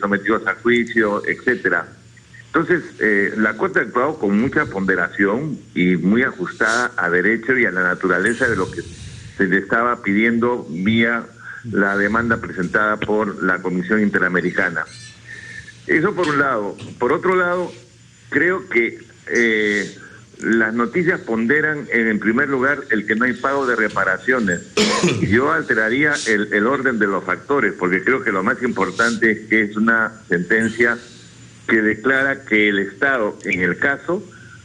sometidos a juicio, etcétera. Entonces, la Corte ha actuado con mucha ponderación y muy ajustada a derecho y a la naturaleza de lo que se le estaba pidiendo vía la demanda presentada por la Comisión Interamericana. Eso por un lado. Por otro lado, creo que las noticias ponderan en primer lugar el que no hay pago de reparaciones. Yo alteraría el orden de los factores, porque creo que lo más importante es que es una sentencia que declara que el Estado, en el caso,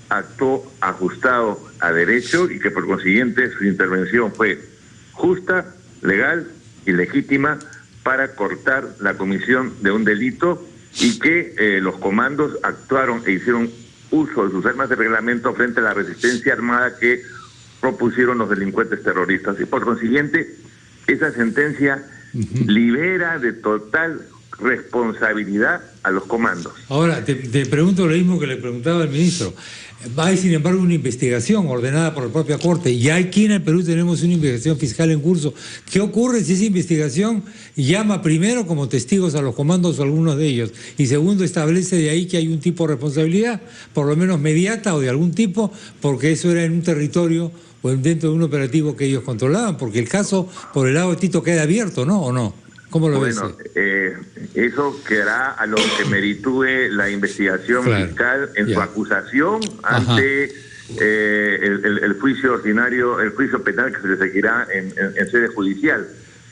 actuó ajustado a derecho y que por consiguiente su intervención fue justa, legal y legítima para cortar la comisión de un delito y que los comandos actuaron e hicieron uso de sus armas de reglamento frente a la resistencia armada que propusieron los delincuentes terroristas. Y por consiguiente, esa sentencia libera de total responsabilidad a los comandos. Ahora, te pregunto lo mismo que le preguntaba al ministro. Hay, sin embargo, una investigación ordenada por la propia Corte, y aquí en el Perú tenemos una investigación fiscal en curso. ¿Qué ocurre si esa investigación llama primero como testigos a los comandos o algunos de ellos, y segundo establece de ahí que hay un tipo de responsabilidad, por lo menos mediata o de algún tipo, porque eso era en un territorio o dentro de un operativo que ellos controlaban? Porque el caso por el lado de Tito queda abierto, ¿no? ¿O no? ¿Cómo lo ves? Bueno, eso quedará a lo que meritúe la investigación fiscal en su acusación ante el juicio ordinario, el juicio penal que se le seguirá en sede judicial.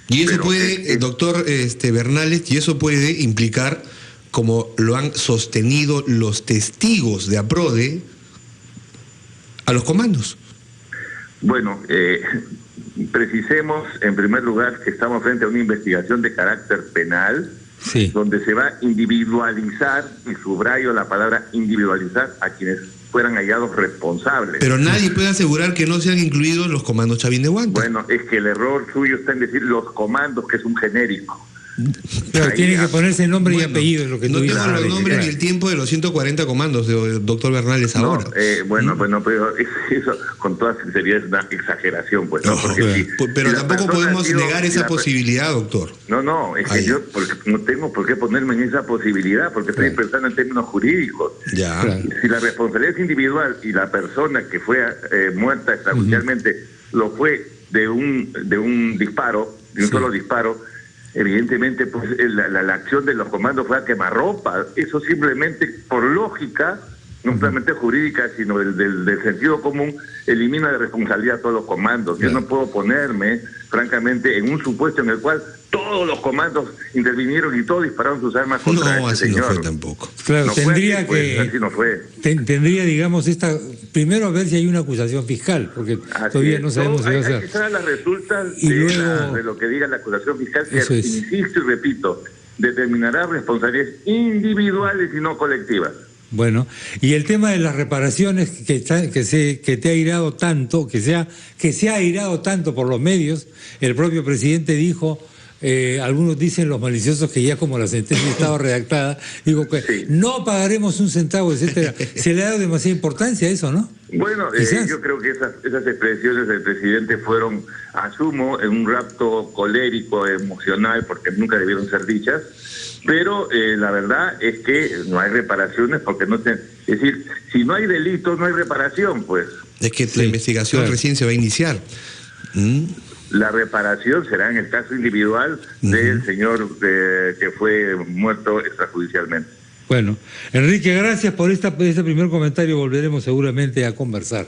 Y eso puede, doctor Bernales, y eso puede implicar, como lo han sostenido los testigos de APRODE, a los comandos. Bueno, precisemos en primer lugar que estamos frente a una investigación de carácter penal, donde se va a individualizar, y subrayo la palabra individualizar, a quienes fueran hallados responsables. Pero nadie puede asegurar que no sean incluidos los comandos Chavín de Huanta. Bueno, es que el error suyo está en decir los comandos, que es un genérico. Pero tiene que ponerse nombre y apellido, es lo que tú dices. No tengo los nombres ni el tiempo de los 140 comandos del doctor Bernales ahora. Bueno, pero eso con toda sinceridad es una exageración, pues. ¿no? Pero tampoco podemos negar esa posibilidad, doctor. No, es que yo no tengo por qué ponerme en esa posibilidad, porque estoy pensando en términos jurídicos. Si la responsabilidad es individual y la persona que fue muerta extrajudicialmente lo fue de un disparo, de un solo disparo, evidentemente pues la acción de los comandos fue a quemarropa. Eso simplemente por lógica, no solamente jurídica, sino del sentido común, elimina de responsabilidad a todos los comandos. Yo no puedo ponerme, francamente, en un supuesto en el cual todos los comandos intervinieron y todos dispararon sus armas contra este así señor. No fue tampoco. Claro, no tendría fue así, que... no fue. Tendría, digamos, primero a ver si hay una acusación fiscal, porque todavía no sabemos si va a ser. Hay que estar las resultas de lo que diga la acusación fiscal, que insisto y repito, determinará responsabilidades individuales y no colectivas. Bueno, y el tema de las reparaciones que te ha airado tanto, que se ha airado tanto por los medios, el propio presidente dijo, algunos dicen los maliciosos que ya como la sentencia estaba redactada, digo que no pagaremos un centavo, etcétera. Se le ha dado demasiada importancia a eso, ¿no? Bueno, yo creo que esas expresiones del presidente fueron, asumo, en un rapto colérico, emocional, porque nunca debieron ser dichas. Pero la verdad es que no hay reparaciones porque es decir, si no hay delitos no hay reparación, pues. Es que la investigación recién se va a iniciar. La reparación será en el caso individual del señor que fue muerto extrajudicialmente. Bueno, Enrique, gracias por este primer comentario, volveremos seguramente a conversar.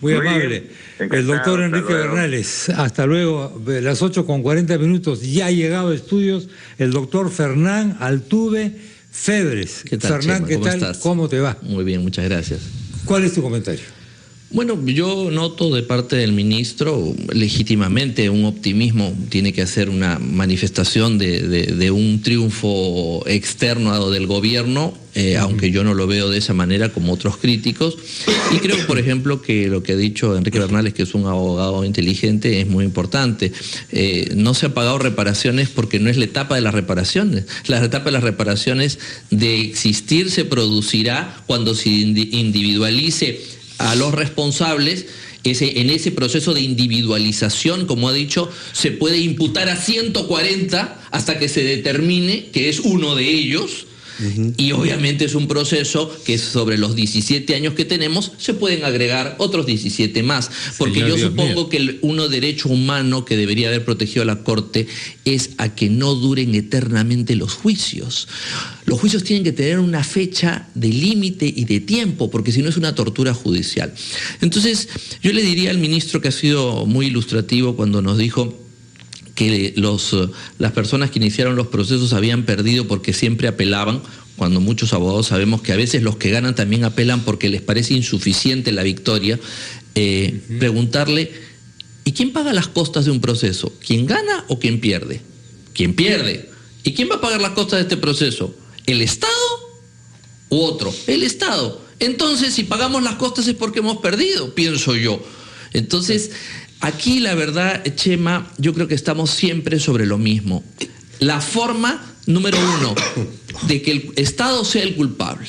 Muy amable. El doctor Enrique Bernales. Hasta luego. Las 8:40. Ya ha llegado a estudios el doctor Fernán Altuve Febres. ¿Qué tal, Fernán, Chema? ¿qué tal? ¿Estás? ¿Cómo te va? Muy bien, muchas gracias. ¿Cuál es tu comentario? Bueno, yo noto de parte del ministro legítimamente un optimismo, tiene que hacer una manifestación de un triunfo externo del gobierno, aunque yo no lo veo de esa manera como otros críticos. Y creo, por ejemplo, que lo que ha dicho Enrique Bernales, que es un abogado inteligente, es muy importante. No se han pagado reparaciones porque no es la etapa de las reparaciones. La etapa de las reparaciones de existir se producirá cuando se individualice a los responsables en ese proceso de individualización, como ha dicho, se puede imputar a 140 hasta que se determine que es uno de ellos. Y obviamente es un proceso que sobre los 17 años que tenemos se pueden agregar otros 17 más, porque yo supongo que el derecho humano que debería haber protegido a la Corte es a que no duren eternamente los juicios. Los juicios tienen que tener una fecha de límite y de tiempo, porque si no es una tortura judicial. Entonces yo le diría al ministro, que ha sido muy ilustrativo cuando nos dijo que las personas que iniciaron los procesos habían perdido porque siempre apelaban, cuando muchos abogados sabemos que a veces los que ganan también apelan porque les parece insuficiente la victoria. Preguntarle, ¿y quién paga las costas de un proceso? ¿Quién gana o quién pierde? ¿Quién pierde? ¿Y quién va a pagar las costas de este proceso? ¿El Estado u otro? El Estado. Entonces, si pagamos las costas es porque hemos perdido, pienso yo. Entonces, aquí la verdad, Chema, yo creo que estamos siempre sobre lo mismo. La forma, número uno, de que el Estado sea el culpable.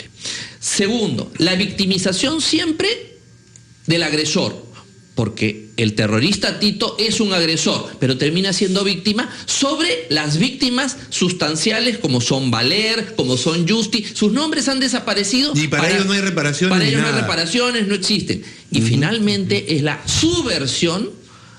Segundo, la victimización siempre del agresor, porque el terrorista Tito es un agresor, pero termina siendo víctima sobre las víctimas sustanciales como son Valer, como son Justi. Sus nombres han desaparecido. Y para ellos no hay reparaciones. Para ellos no hay reparaciones, no existen. Y finalmente es la subversión,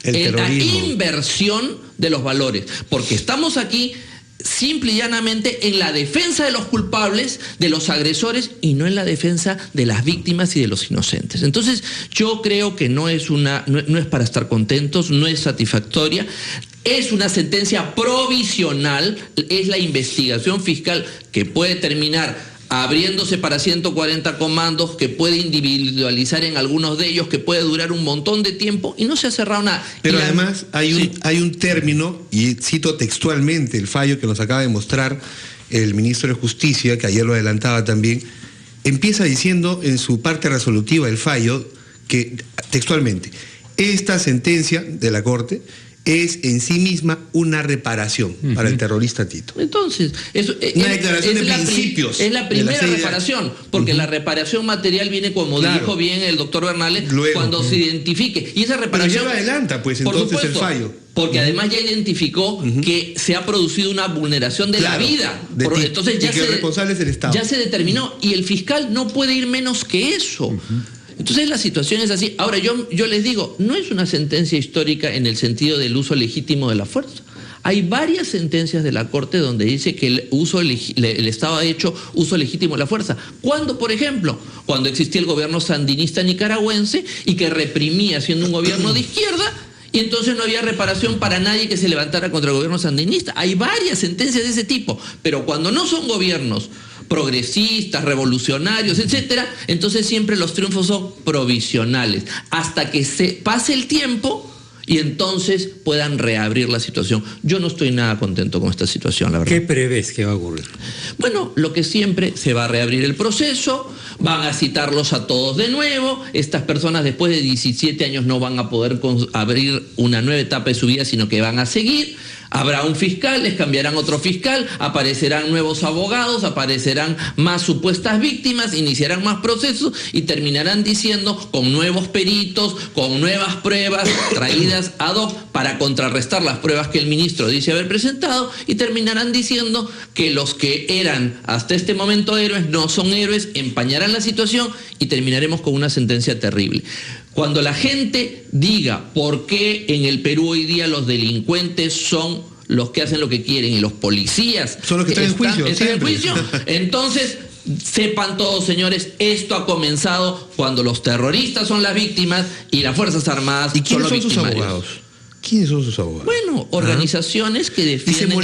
la inversión de los valores, porque estamos aquí simple y llanamente en la defensa de los culpables, de los agresores, y no en la defensa de las víctimas y de los inocentes. Entonces yo creo que no es para estar contentos, no es satisfactoria. Es una sentencia provisional, es la investigación fiscal que puede terminar abriéndose para 140 comandos, que puede individualizar en algunos de ellos, que puede durar un montón de tiempo y no se ha cerrado nada. Pero además hay un término, y cito textualmente el fallo que nos acaba de mostrar el ministro de Justicia, que ayer lo adelantaba también, empieza diciendo en su parte resolutiva del fallo que textualmente, esta sentencia de la Corte es en sí misma una reparación para el terrorista Tito. Entonces, una declaración de principios. Es la primera reparación, porque la reparación material viene, como dijo bien el doctor Bernales, luego, cuando se identifique. Y esa reparación... Pero ya lo adelanta, pues, entonces, por supuesto, el fallo. Porque además ya identificó que se ha producido una vulneración de la vida. Entonces ya el responsable es el Estado. Ya se determinó, y el fiscal no puede ir menos que eso. Entonces la situación es así. Ahora yo les digo, no es una sentencia histórica en el sentido del uso legítimo de la fuerza. Hay varias sentencias de la Corte donde dice que el Estado ha hecho uso legítimo de la fuerza. ¿Cuándo, por ejemplo? Cuando existía el gobierno sandinista nicaragüense y que reprimía siendo un gobierno de izquierda, y entonces no había reparación para nadie que se levantara contra el gobierno sandinista. Hay varias sentencias de ese tipo, pero cuando no son gobiernos progresistas, revolucionarios, etcétera, entonces siempre los triunfos son provisionales, hasta que se pase el tiempo y entonces puedan reabrir la situación. Yo no estoy nada contento con esta situación, la verdad. ¿Qué prevés que va a ocurrir? Bueno, lo que siempre, se va a reabrir el proceso, van a citarlos a todos de nuevo, estas personas después de 17 años no van a poder abrir una nueva etapa de su vida, sino que van a seguir. Habrá un fiscal, les cambiarán otro fiscal, aparecerán nuevos abogados, aparecerán más supuestas víctimas, iniciarán más procesos y terminarán diciendo, con nuevos peritos, con nuevas pruebas traídas ad hoc para contrarrestar las pruebas que el ministro dice haber presentado, y terminarán diciendo que los que eran hasta este momento héroes no son héroes, empañarán la situación y terminaremos con una sentencia terrible. Cuando la gente diga por qué en el Perú hoy día los delincuentes son los que hacen lo que quieren y los policías son los que están en juicio, entonces sepan todos, señores, esto ha comenzado cuando los terroristas son las víctimas y las Fuerzas Armadas son los victimarios. ¿Quiénes son sus abogados? Bueno, organizaciones que defienden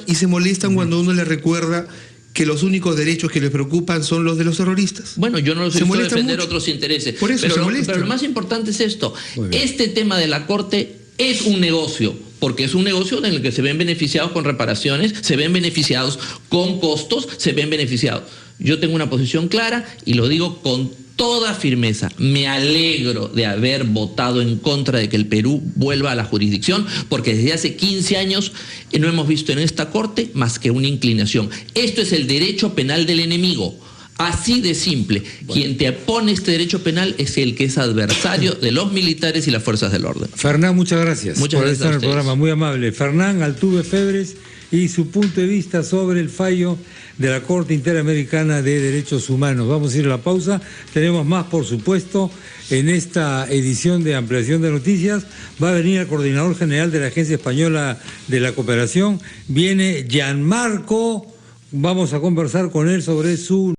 y se molestan cuando uno les recuerda que los únicos derechos que les preocupan son los de los terroristas. Bueno, yo no los he visto defender otros intereses. Por eso pero lo más importante es esto. Este tema de la Corte es un negocio, porque es un negocio en el que se ven beneficiados con reparaciones, se ven beneficiados con costos, se ven beneficiados. Yo tengo una posición clara y lo digo con toda firmeza. Me alegro de haber votado en contra de que el Perú vuelva a la jurisdicción, porque desde hace 15 años no hemos visto en esta Corte más que una inclinación. Esto es el derecho penal del enemigo. Así de simple. Quien te opone este derecho penal es el que es adversario de los militares y las fuerzas del orden. Fernán, muchas gracias Muchas por gracias estar en a el ustedes. programa, muy amable. Fernán Altuve Febres y su punto de vista sobre el fallo de la Corte Interamericana de Derechos Humanos. Vamos a ir a la pausa. Tenemos más, por supuesto, en esta edición de Ampliación de Noticias. Va a venir el coordinador general de la Agencia Española de la Cooperación. Viene Gianmarco. Vamos a conversar con él sobre su